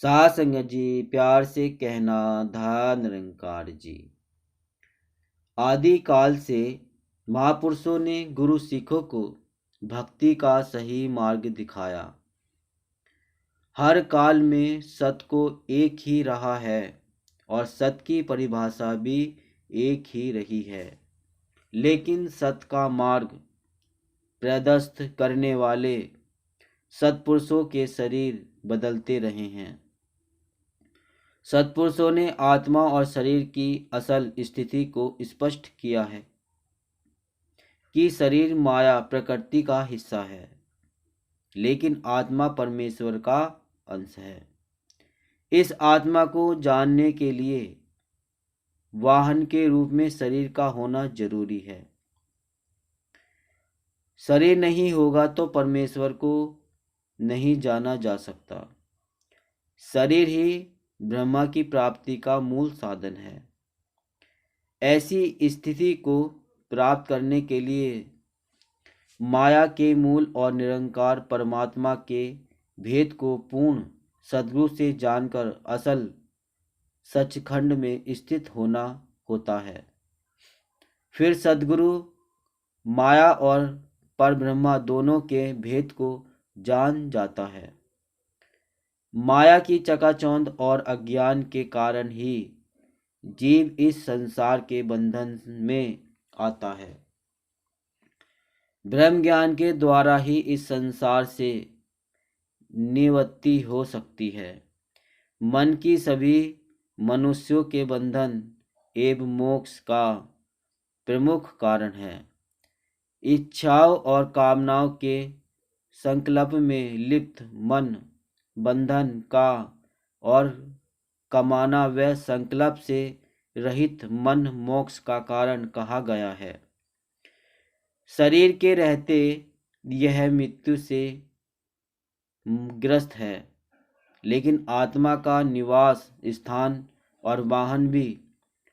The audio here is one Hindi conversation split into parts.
साथ संगत जी, प्यार से कहना धा निरंकार जी। आदि काल से महापुरुषों ने गुरु सिखों को भक्ति का सही मार्ग दिखाया। हर काल में सत को एक ही रहा है और सत की परिभाषा भी एक ही रही है, लेकिन सत का मार्ग प्रदस्त करने वाले सत्पुरुषों के शरीर बदलते रहे हैं। सत्पुरुषों ने आत्मा और शरीर की असल स्थिति को स्पष्ट किया है कि शरीर माया प्रकृति का हिस्सा है, लेकिन आत्मा परमेश्वर का अंश है। इस आत्मा को जानने के लिए वाहन के रूप में शरीर का होना जरूरी है। शरीर नहीं होगा तो परमेश्वर को नहीं जाना जा सकता। शरीर ही ब्रह्मा की प्राप्ति का मूल साधन है। ऐसी स्थिति को प्राप्त करने के लिए माया के मूल और निरंकार परमात्मा के भेद को पूर्ण सद्गुरु से जानकर असल सचखंड में स्थित होना होता है। फिर सद्गुरु माया और परब्रह्मा दोनों के भेद को जान जाता है। माया की चकाचौंध और अज्ञान के कारण ही जीव इस संसार के बंधन में आता है। ब्रह्म ज्ञान के द्वारा ही इस संसार से निवृत्ति हो सकती है। मन की सभी मनुष्यों के बंधन एवं मोक्ष का प्रमुख कारण है। इच्छाओं और कामनाओं के संकल्प में लिप्त मन बंधन का और कमाना व संकल्प से रहित मन मोक्ष का कारण कहा गया है। शरीर के रहते यह मृत्यु से ग्रस्त है, लेकिन आत्मा का निवास स्थान और वाहन भी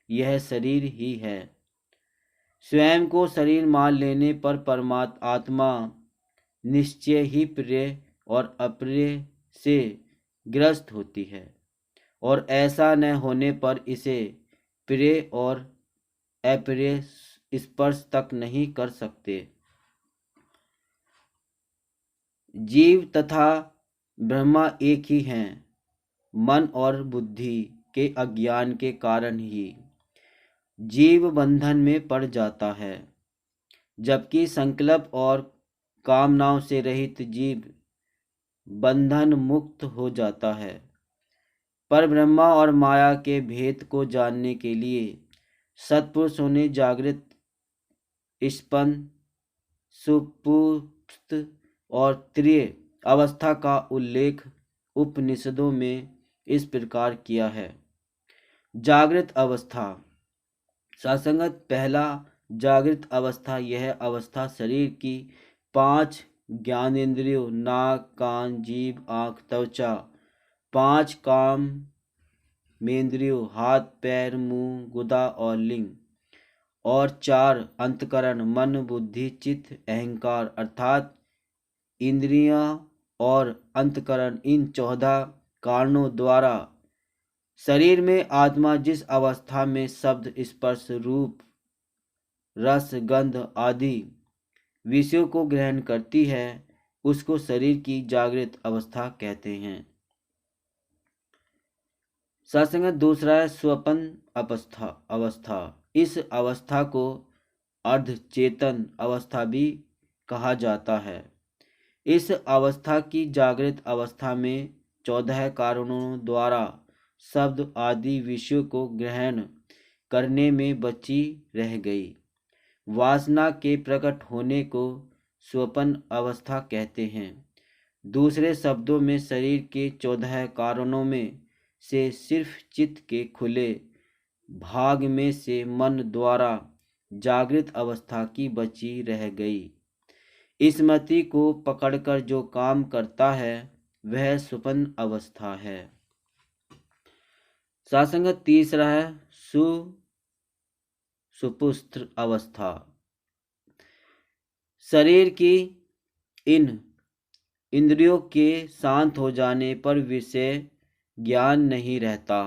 यह शरीर ही है। स्वयं को शरीर मान लेने पर परमात्मा आत्मा निश्चय ही प्रिय और अप्रिय से ग्रस्त होती है, और ऐसा न होने पर इसे प्रिय और अप्रिय स्पर्श तक नहीं कर सकते। जीव तथा ब्रह्मा एक ही हैं। मन और बुद्धि के अज्ञान के कारण ही जीव बंधन में पड़ जाता है, जबकि संकल्प और कामनाओं से रहित जीव बंधन मुक्त हो जाता है। पर ब्रह्मा और माया के भेद को जानने के लिए सत्पुरुषों ने जागृत, स्पंद, सुषुप्त और तुरीय अवस्था का उल्लेख उपनिषदों में इस प्रकार किया है। जागृत अवस्था। सासंगत पहला जागृत अवस्था यह अवस्था शरीर की 5 ज्ञानेंद्रियों नाक कान जीभ आँख त्वचा, 5 कामेंद्रियों हाथ पैर मुंह गुदा और लिंग, और 4 अंतकरण मन बुद्धि चित्त अहंकार अर्थात इंद्रियां और अंतकरण, इन 14 कारणों द्वारा शरीर में आत्मा जिस अवस्था में शब्द स्पर्श रूप रस गंध आदि विषयों को ग्रहण करती है, उसको शरीर की जागृत अवस्था कहते हैं। सत्संग दूसरा है स्वप्न अवस्था। इस अवस्था को अर्धचेतन अवस्था भी कहा जाता है। इस अवस्था की जागृत अवस्था में 14 कारणों द्वारा शब्द आदि विषयों को ग्रहण करने में बची रह गई वासना के प्रकट होने को स्वप्न अवस्था कहते हैं। दूसरे शब्दों में शरीर के 14 कारणों में से सिर्फ चित्त के खुले भाग में से मन द्वारा जागृत अवस्था की बची रह गई स्मृति को पकड़कर जो काम करता है वह स्वप्न अवस्था है। सासंगत तीसरा है सुषुप्त अवस्था। शरीर की इन इंद्रियों के शांत हो जाने पर विषय ज्ञान नहीं रहता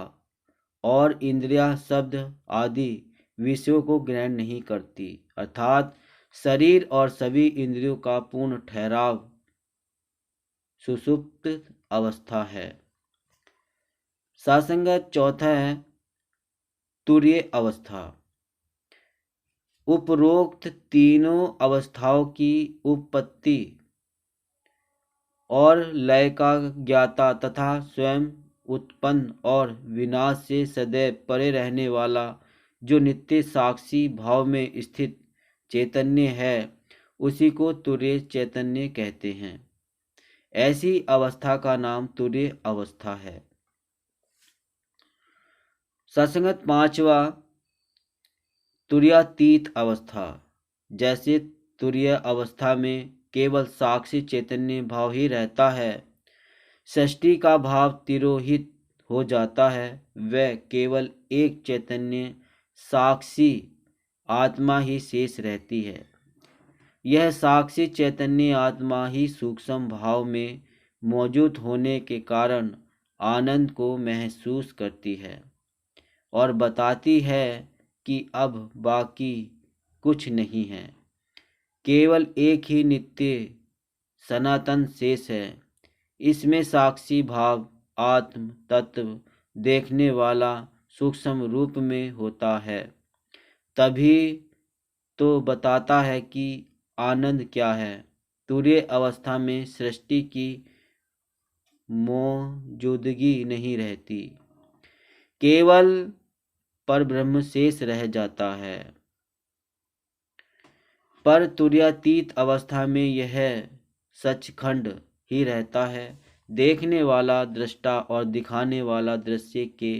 और इंद्रियां शब्द आदि विषयों को ग्रहण नहीं करती, अर्थात शरीर और सभी इंद्रियों का पूर्ण ठहराव सुषुप्त अवस्था है। सासंगत चौथा है तुरीय अवस्था। उपरोक्त तीनों अवस्थाओं की उत्पत्ति और लय का ज्ञाता तथा स्वयं उत्पन्न और विनाश से सदैव परे रहने वाला जो नित्य साक्षी भाव में स्थित चैतन्य है, उसी को तुरीय चैतन्य कहते हैं। ऐसी अवस्था का नाम तुरीय अवस्था है। सत्संगत पांचवा तुरीयातीत अवस्था। जैसे तुरीय अवस्था में केवल साक्षी चैतन्य भाव ही रहता है, सृष्टि का भाव तिरोहित हो जाता है, वह केवल एक चैतन्य साक्षी आत्मा ही शेष रहती है। यह साक्षी चैतन्य आत्मा ही सूक्ष्म भाव में मौजूद होने के कारण आनंद को महसूस करती है और बताती है कि अब बाकी कुछ नहीं है, केवल एक ही नित्य सनातन शेष है। इसमें साक्षी भाव आत्म तत्व देखने वाला सूक्ष्म रूप में होता है, तभी तो बताता है कि आनंद क्या है। तुरीय अवस्था में सृष्टि की मौजूदगी नहीं रहती, केवल परब्रह्म शेष रह जाता है। पर तुरीयातीत अवस्था में यह सचखंड ही रहता है। देखने वाला दृष्टा और दिखाने वाला दृश्य के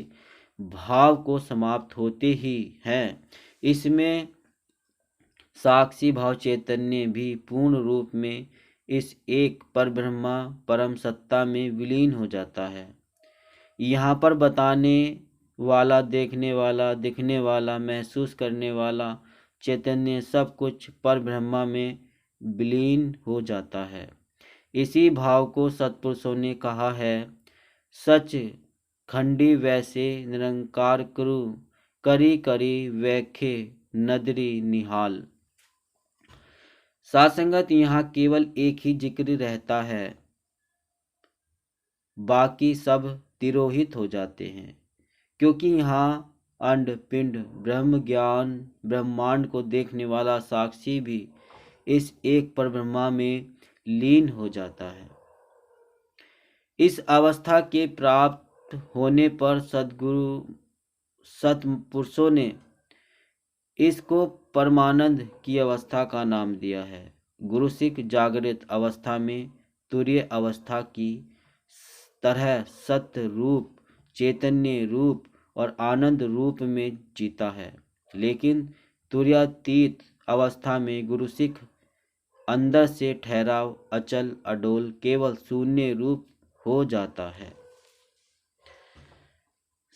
भाव को समाप्त होते ही है। इसमें साक्षी भाव चैतन्य भी पूर्ण रूप में इस एक परब्रह्मा परम सत्ता में विलीन हो जाता है। यहाँ पर बताने वाला, देखने वाला, दिखने वाला, महसूस करने वाला चैतन्य सब कुछ परब्रह्मा में विलीन हो जाता है। इसी भाव को सत्पुरुषों ने कहा है, सच खंडी वैसे निरंकार करु, करी करी वैखे नदरी निहाल। सासंगत यहाँ केवल एक ही जिक्र रहता है, बाकी सब तिरोहित हो जाते हैं, क्योंकि यहाँ अंड पिंड ब्रह्म ज्ञान ब्रह्मांड को देखने वाला साक्षी भी इस एक परब्रह्मा में लीन हो जाता है। इस अवस्था के प्राप्त होने पर सत्पुरुषों ने इसको परमानंद की अवस्था का नाम दिया है। गुरु सिख जागृत अवस्था में तुरीय अवस्था की तरह सत्य रूप, चैतन्य रूप और आनंद रूप में जीता है, लेकिन तुरीयातीत अवस्था में गुरु सिख अंदर से ठहराव, अचल अडोल, केवल शून्य रूप हो जाता है।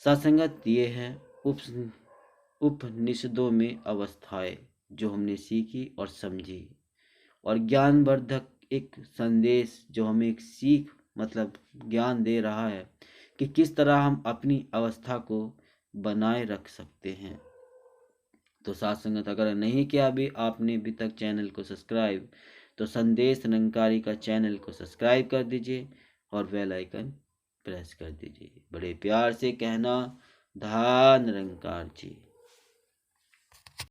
सत्संगत ये है उपनिषदों में अवस्थाएं जो हमने सीखी और समझी, और ज्ञानवर्धक एक संदेश जो हमें एक सीख मतलब ज्ञान दे रहा है कि किस तरह हम अपनी अवस्था को बनाए रख सकते हैं। तो साथ संगत अगर नहीं किया अभी आपने अभी तक चैनल को सब्सक्राइब, तो संदेश निरंकारी का चैनल को सब्सक्राइब कर दीजिए और बेल आइकन प्रेस कर दीजिए। बड़े प्यार से कहना, धन निरंकार जी।